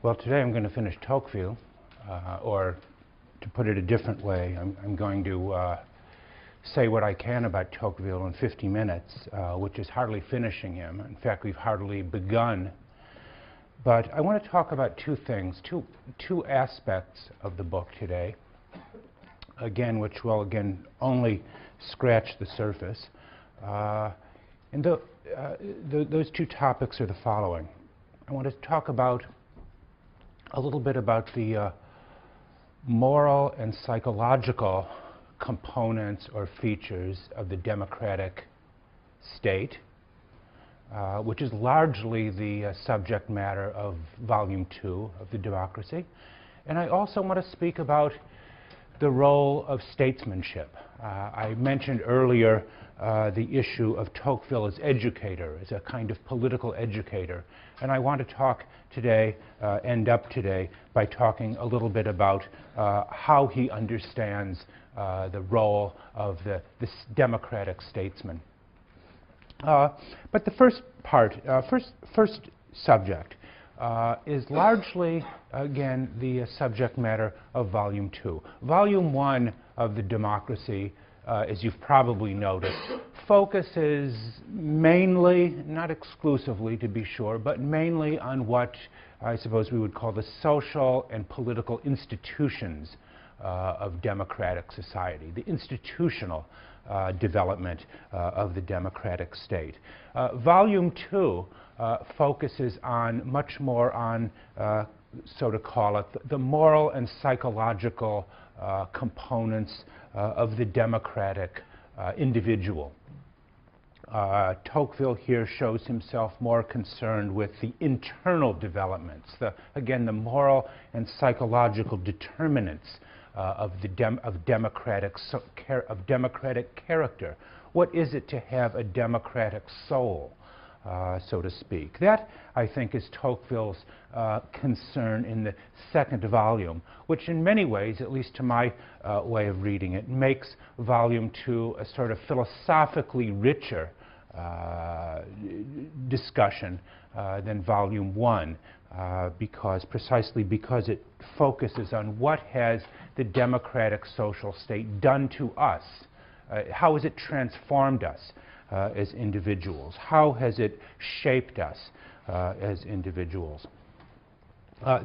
Well, today I'm going to finish Tocqueville, or to put it a different way, I'm going to say what I can about Tocqueville in 50 minutes, which is hardly finishing him. In fact, we've hardly begun. But I want to talk about two things, two aspects of the book today, which will only scratch the surface. And those two topics are the following. I want to talk about a little bit about the moral and psychological components or features of the democratic state, which is largely the subject matter of Volume 2 of the Democracy. And I also want to speak about the role of statesmanship. I mentioned earlier the issue of Tocqueville as educator, as a kind of political educator. And I want to talk today, end up today, by talking a little bit about how he understands the role of this democratic statesman. But the first part, first subject, is largely, again, the subject matter of Volume 2. Volume 1 of the Democracy, as you've probably noticed, focuses mainly, not exclusively to be sure, but mainly on what I suppose we would call the social and political institutions of democratic society, the institutional development of the democratic state. Volume 2 focuses on much more on, so to call it, the moral and psychological components of the democratic individual. Tocqueville here shows himself more concerned with the internal developments, the moral and psychological determinants of democratic character. What is it to have a democratic soul, so to speak? That, I think, is Tocqueville's concern in the second volume, which in many ways, at least to my way of reading it, makes Volume 2 a sort of philosophically richer discussion than Volume 1, precisely because it focuses on what has the democratic social state done to us. How has it transformed us as individuals? How has it shaped us as individuals?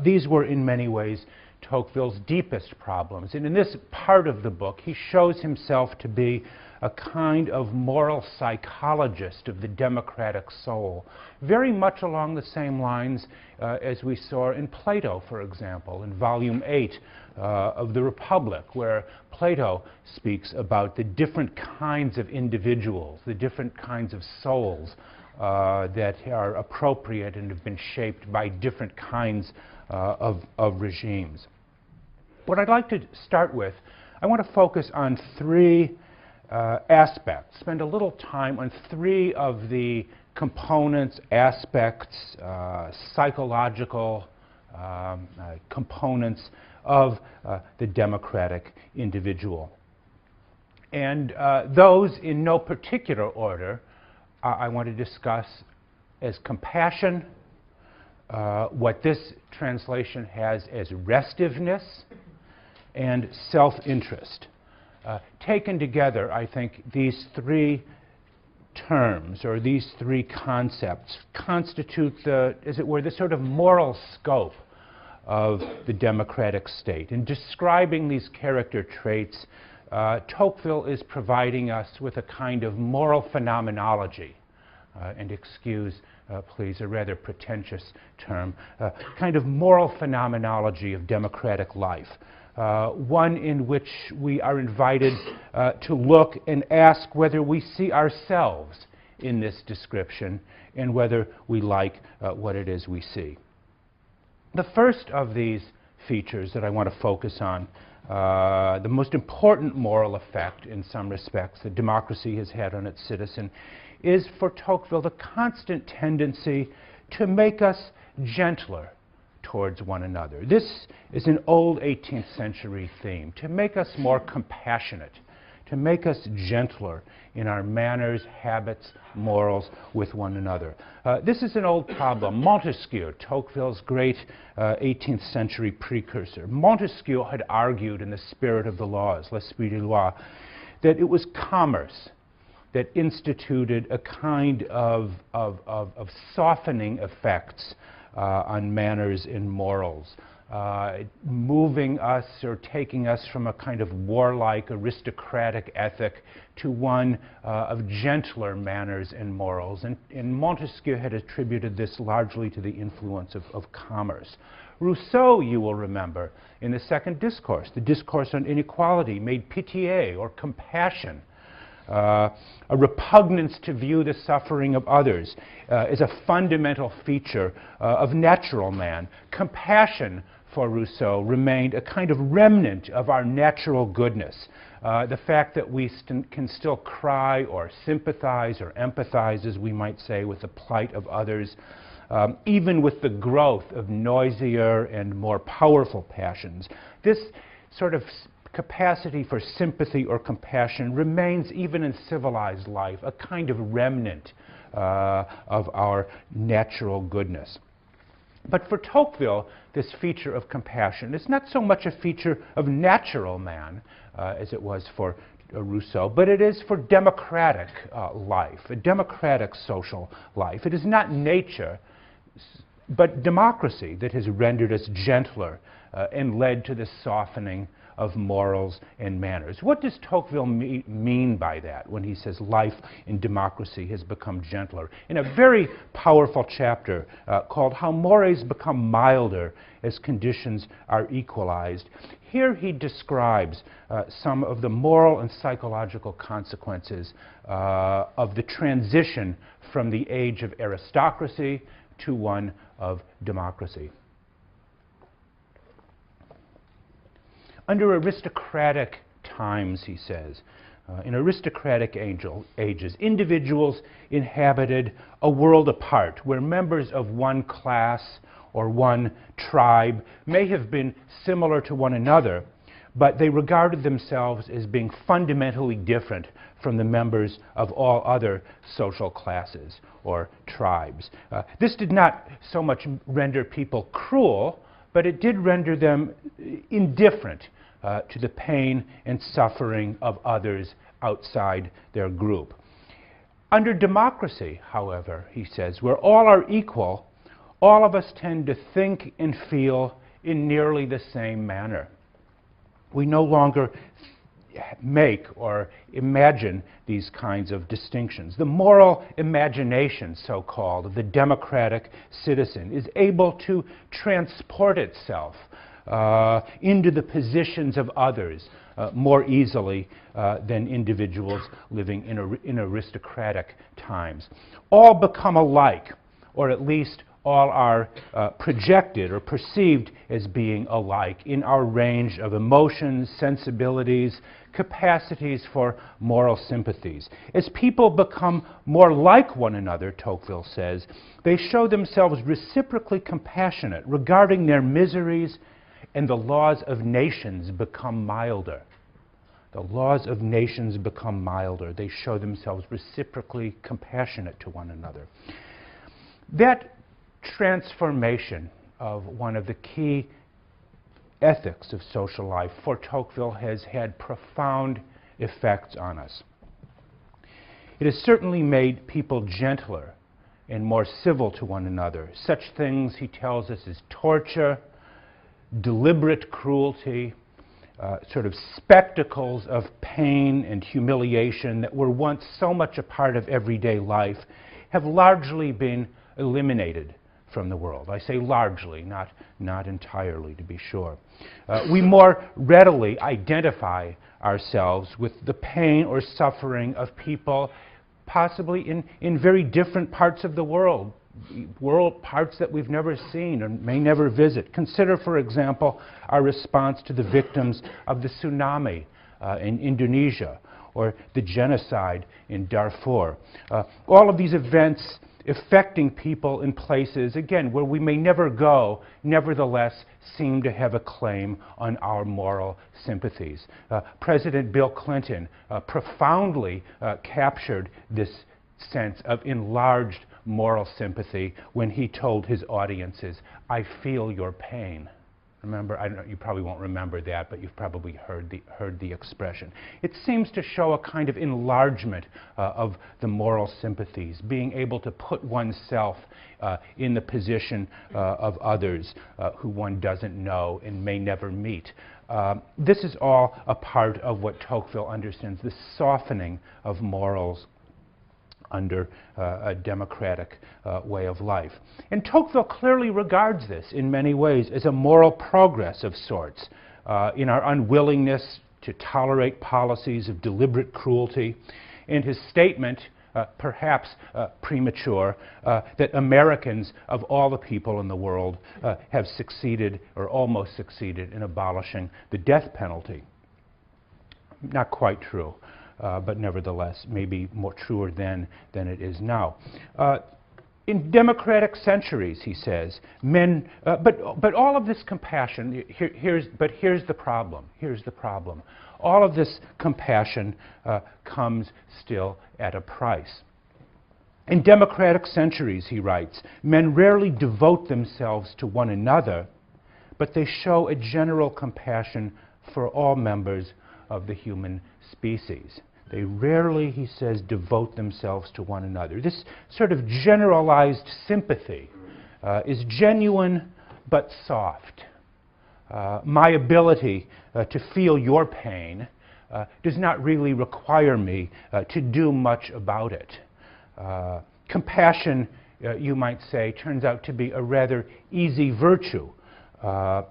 These were, in many ways, Tocqueville's deepest problems. And in this part of the book, he shows himself to be a kind of moral psychologist of the democratic soul, very much along the same lines as we saw in Plato, for example, in Volume 8 of the Republic, where Plato speaks about the different kinds of individuals, the different kinds of souls that are appropriate and have been shaped by different kinds of regimes. What I'd like to start with, I want to focus on three aspects, spend a little time on three of the components, aspects, psychological components of the democratic individual. And those, in no particular order, I want to discuss as compassion, what this translation has as restiveness, and self-interest. Taken together, I think these three terms, or these three concepts, constitute the, as it were, the sort of moral scope of the democratic state. In describing these character traits, Tocqueville is providing us with a kind of moral phenomenology, and excuse, please, a rather pretentious term, kind of moral phenomenology of democratic life. One in which we are invited to look and ask whether we see ourselves in this description and whether we like what it is we see. The first of these features that I want to focus on, the most important moral effect in some respects that democracy has had on its citizen, is for Tocqueville the constant tendency to make us gentler towards one another. This is an old 18th century theme, to make us more compassionate, to make us gentler in our manners, habits, morals with one another. This is an old problem. Montesquieu, Tocqueville's great 18th century precursor, Montesquieu had argued in The Spirit of the Laws, L'Esprit des Lois, that it was commerce that instituted a kind of softening effects on manners and morals, moving us or taking us from a kind of warlike, aristocratic ethic to one of gentler manners and morals. And Montesquieu had attributed this largely to the influence of commerce. Rousseau, you will remember, in the second discourse, the discourse on inequality, made pitié, or compassion, a repugnance to view the suffering of others as a fundamental feature of natural man. Compassion, for Rousseau, remained a kind of remnant of our natural goodness. The fact that we can still cry or sympathize or empathize, as we might say, with the plight of others, even with the growth of noisier and more powerful passions. This sort of capacity for sympathy or compassion remains, even in civilized life, a kind of remnant of our natural goodness. But for Tocqueville, this feature of compassion is not so much a feature of natural man as it was for Rousseau, but it is for democratic life, a democratic social life. It is not nature, but democracy that has rendered us gentler and led to the softening of morals and manners. What does Tocqueville mean by that when he says life in democracy has become gentler? In a very powerful chapter called How Mores Become Milder as Conditions Are Equalized, here he describes some of the moral and psychological consequences of the transition from the age of aristocracy to one of democracy. Under aristocratic times, he says, in aristocratic ages, individuals inhabited a world apart where members of one class or one tribe may have been similar to one another, but they regarded themselves as being fundamentally different from the members of all other social classes or tribes. This did not so much render people cruel, but it did render them indifferent to the pain and suffering of others outside their group. Under democracy, however, he says, where all are equal, all of us tend to think and feel in nearly the same manner. We no longer make or imagine these kinds of distinctions. The moral imagination, so-called, of the democratic citizen is able to transport itself into the positions of others more easily than individuals living in aristocratic times. All become alike, or at least all are projected or perceived as being alike in our range of emotions, sensibilities, capacities for moral sympathies. As people become more like one another, Tocqueville says, they show themselves reciprocally compassionate regarding their miseries, and the laws of nations become milder. The laws of nations become milder. They show themselves reciprocally compassionate to one another. That transformation of one of the key ethics of social life for Tocqueville has had profound effects on us. It has certainly made people gentler and more civil to one another. Such things, he tells us, as torture, deliberate cruelty, sort of spectacles of pain and humiliation that were once so much a part of everyday life, have largely been eliminated from the world. I say largely, not entirely, to be sure. We more readily identify ourselves with the pain or suffering of people possibly in very different parts of the world, parts that we've never seen or may never visit. Consider, for example, our response to the victims of the tsunami in Indonesia or the genocide in Darfur. All of these events affecting people in places, again, where we may never go, nevertheless seem to have a claim on our moral sympathies. President Bill Clinton profoundly captured this sense of enlarged moral sympathy when he told his audiences, "I feel your pain." Remember, I don't know, you probably won't remember that, but you've probably heard the expression. It seems to show a kind of enlargement of the moral sympathies, being able to put oneself in the position of others who one doesn't know and may never meet. This is all a part of what Tocqueville understands, the softening of morals under a democratic way of life. And Tocqueville clearly regards this in many ways as a moral progress of sorts in our unwillingness to tolerate policies of deliberate cruelty. And his statement, perhaps premature, that Americans of all the people in the world have succeeded or almost succeeded in abolishing the death penalty. Not quite true. But nevertheless, maybe more truer then than it is now. In democratic centuries, he says, men, but all of this compassion, here's the problem. Here's the problem. All of this compassion comes still at a price. In democratic centuries, he writes, men rarely devote themselves to one another, but they show a general compassion for all members of the human species. They rarely, he says, devote themselves to one another. This sort of generalized sympathy is genuine but soft. My ability to feel your pain does not really require me to do much about it. Compassion, you might say, turns out to be a rather easy virtue.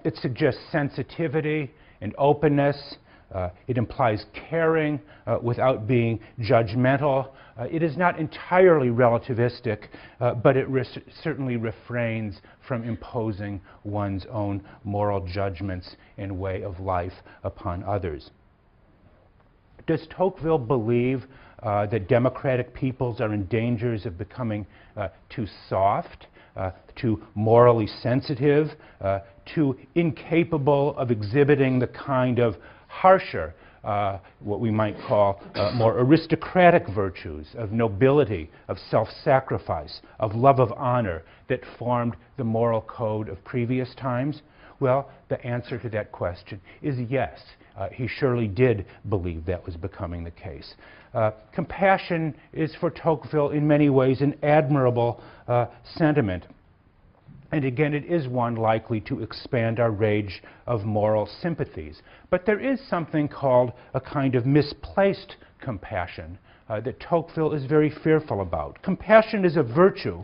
It suggests sensitivity and openness. It implies caring without being judgmental. It is not entirely relativistic, but it certainly refrains from imposing one's own moral judgments and way of life upon others. Does Tocqueville believe that democratic peoples are in danger of becoming too soft, too morally sensitive, too incapable of exhibiting the kind of harsher, what we might call more aristocratic virtues of nobility, of self-sacrifice, of love of honor that formed the moral code of previous times? Well, the answer to that question is yes. He surely did believe that was becoming the case. Compassion is for Tocqueville in many ways an admirable sentiment. And again, it is one likely to expand our range of moral sympathies. But there is something called a kind of misplaced compassion that Tocqueville is very fearful about. Compassion is a virtue,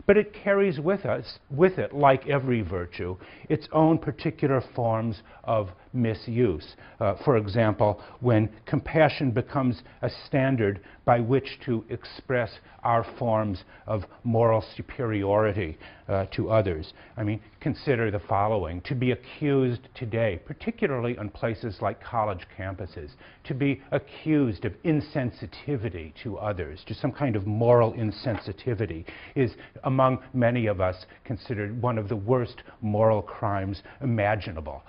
but it carries with it, like every virtue, its own particular forms of misuse. For example, when compassion becomes a standard by which to express our forms of moral superiority to others. I mean, consider the following. To be accused today, particularly on places like college campuses, to be accused of insensitivity to others, to some kind of moral insensitivity, is among many of us considered one of the worst moral crimes imaginable.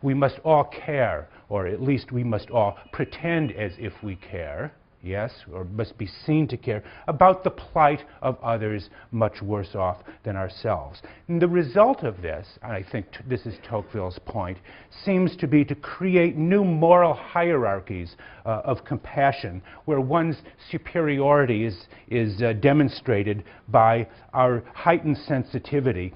We must all care, or at least we must all pretend as if we care, yes, or must be seen to care about the plight of others much worse off than ourselves. And the result of this, and I think this is Tocqueville's point, seems to be to create new moral hierarchies of compassion, where one's superiority is demonstrated by our heightened sensitivity